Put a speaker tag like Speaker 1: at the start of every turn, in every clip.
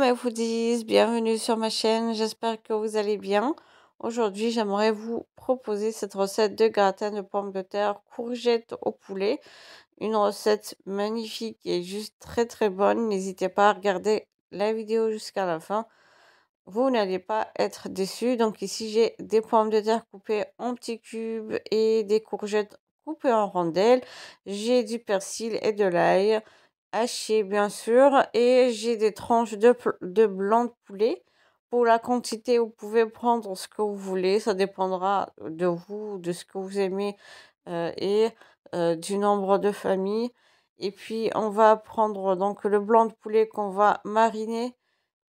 Speaker 1: mes foodies, bienvenue sur ma chaîne, j'espère que vous allez bien. Aujourd'hui, j'aimerais vous proposer cette recette de gratin de pommes de terre courgettes au poulet. Une recette magnifique et juste très bonne. N'hésitez pas à regarder la vidéo jusqu'à la fin. Vous n'allez pas être déçus. Donc ici, j'ai des pommes de terre coupées en petits cubes et des courgettes coupées en rondelles. J'ai du persil et de l'ail haché bien sûr, et j'ai des tranches de blanc de poulet. Pour la quantité, vous pouvez prendre ce que vous voulez, ça dépendra de vous, de ce que vous aimez et du nombre de familles. Et puis on va prendre donc le blanc de poulet qu'on va mariner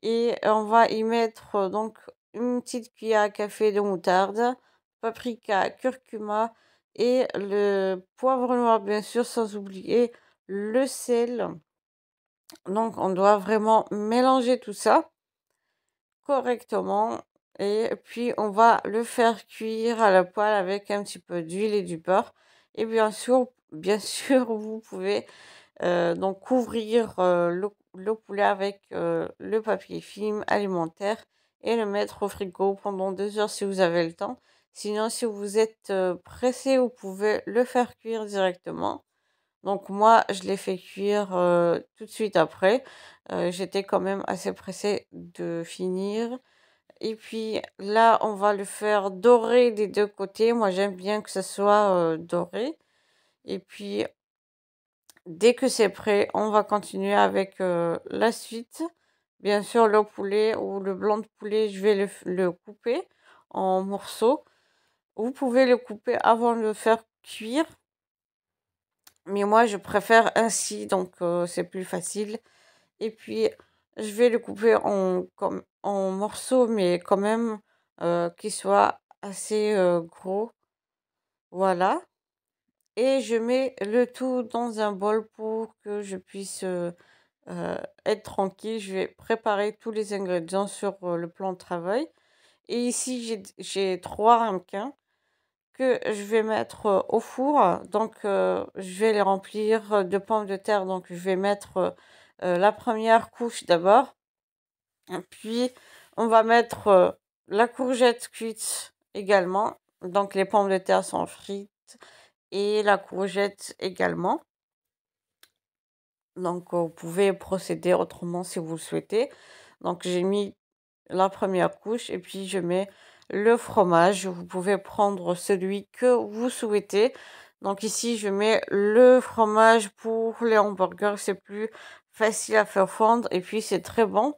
Speaker 1: et on va y mettre donc une petite cuillère à café de moutarde, paprika, curcuma et le poivre noir bien sûr, sans oublier le sel. Donc on doit vraiment mélanger tout ça correctement et puis on va le faire cuire à la poêle avec un petit peu d'huile et du beurre. Et bien sûr, vous pouvez donc couvrir le poulet avec le papier film alimentaire et le mettre au frigo pendant 2 heures si vous avez le temps. Sinon, si vous êtes pressé, vous pouvez le faire cuire directement. Donc moi, je l'ai fait cuire tout de suite après. J'étais quand même assez pressée de finir. Et puis là, on va le faire dorer des deux côtés. Moi, j'aime bien que ce soit doré. Et puis, dès que c'est prêt, on va continuer avec la suite. Bien sûr, le poulet ou le blanc de poulet, je vais le couper en morceaux. Vous pouvez le couper avant de le faire cuire. Mais moi, je préfère ainsi, donc c'est plus facile. Et puis, je vais le couper en morceaux, mais quand même qui soient assez gros. Voilà. Et je mets le tout dans un bol pour que je puisse être tranquille. Je vais préparer tous les ingrédients sur le plan de travail. Et ici, j'ai 3 ramequins que je vais mettre au four. Donc, je vais les remplir de pommes de terre. Donc, je vais mettre la première couche d'abord. Puis, on va mettre la courgette cuite également. Donc, les pommes de terre sont frites et la courgette également. Donc, vous pouvez procéder autrement si vous le souhaitez. Donc, j'ai mis la première couche et puis je mets le fromage. Vous pouvez prendre celui que vous souhaitez. Donc ici, je mets le fromage pour les hamburgers. C'est plus facile à faire fondre et puis c'est très bon.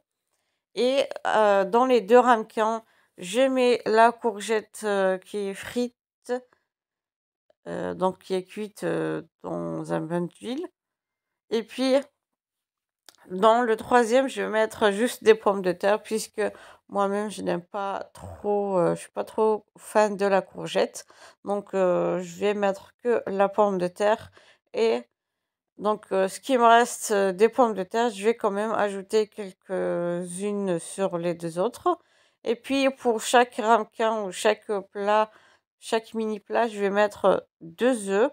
Speaker 1: Et dans les 2 ramequins, je mets la courgette qui est frite, donc qui est cuite dans un bain d'huile. Et puis dans le troisième, je vais mettre juste des pommes de terre puisque moi-même je n'aime pas trop, je suis pas trop fan de la courgette. Donc je vais mettre que la pomme de terre et donc ce qui me reste des pommes de terre, je vais quand même ajouter quelques-unes sur les deux autres. Et puis pour chaque ramequin ou chaque plat, chaque mini plat, je vais mettre 2 œufs,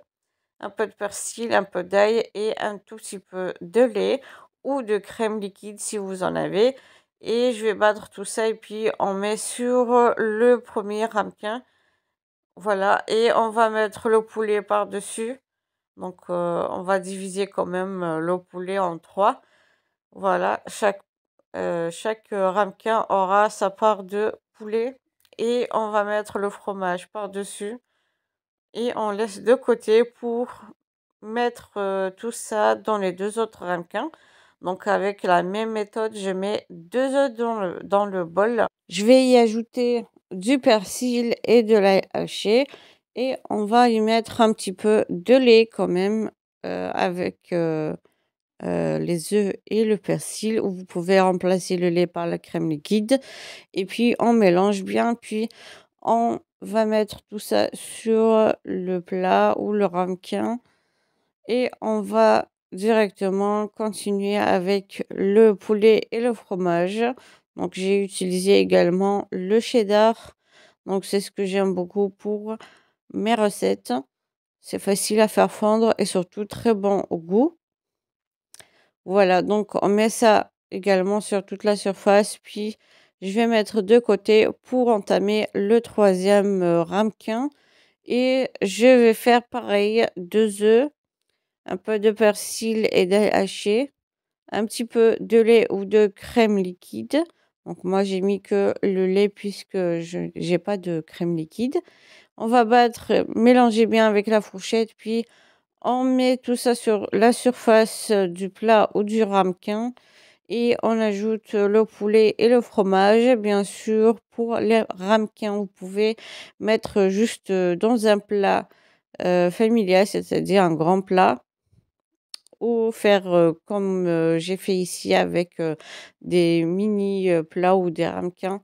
Speaker 1: un peu de persil, un peu d'ail et un tout petit peu de lait ou de crème liquide si vous en avez. Et je vais battre tout ça et puis on met sur le premier ramequin. Voilà, et on va mettre le poulet par-dessus. Donc on va diviser quand même le poulet en 3. Voilà, chaque ramequin aura sa part de poulet. Et on va mettre le fromage par-dessus. Et on laisse de côté pour mettre tout ça dans les 2 autres ramequins. Donc avec la même méthode, je mets 2 œufs dans le bol. Je vais y ajouter du persil et de l'ail haché. Et on va y mettre un petit peu de lait quand même avec les œufs et le persil. Ou vous pouvez remplacer le lait par la crème liquide. Et puis on mélange bien. Puis on va mettre tout ça sur le plat ou le ramequin et on va directement continuer avec le poulet et le fromage. Donc j'ai utilisé également le cheddar. Donc c'est ce que j'aime beaucoup pour mes recettes. C'est facile à faire fondre et surtout très bon au goût. Voilà, donc on met ça également sur toute la surface. Puis je vais mettre de côté pour entamer le troisième ramequin. Et je vais faire pareil, 2 œufs, un peu de persil et d'ail haché, un petit peu de lait ou de crème liquide. Donc moi j'ai mis que le lait puisque je j'ai pas de crème liquide. On va battre, mélanger bien avec la fourchette, puis on met tout ça sur la surface du plat ou du ramequin et on ajoute le poulet et le fromage. Bien sûr, pour les ramequins, vous pouvez mettre juste dans un plat familial, c'est-à-dire un grand plat, ou faire comme j'ai fait ici avec des mini plats ou des ramequins.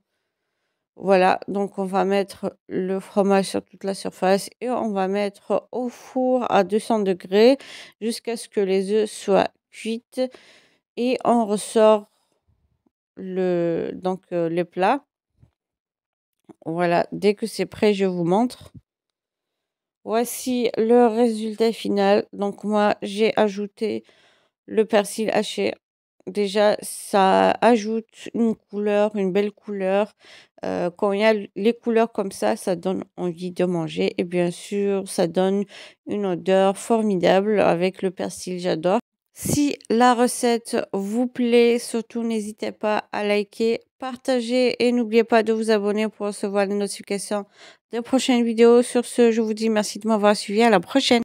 Speaker 1: Voilà, donc on va mettre le fromage sur toute la surface et on va mettre au four à 200 degrés jusqu'à ce que les œufs soient cuites et on ressort les plats. Voilà, dès que c'est prêt, je vous montre. Voici le résultat final. Donc moi, j'ai ajouté le persil haché. Déjà, ça ajoute une couleur, une belle couleur. Quand il y a les couleurs comme ça donne envie de manger. Et bien sûr, ça donne une odeur formidable avec le persil, j'adore. Si la recette vous plaît, surtout n'hésitez pas à liker, partager et n'oubliez pas de vous abonner pour recevoir les notifications des prochaines vidéos. Sur ce, je vous dis merci de m'avoir suivi. À la prochaine.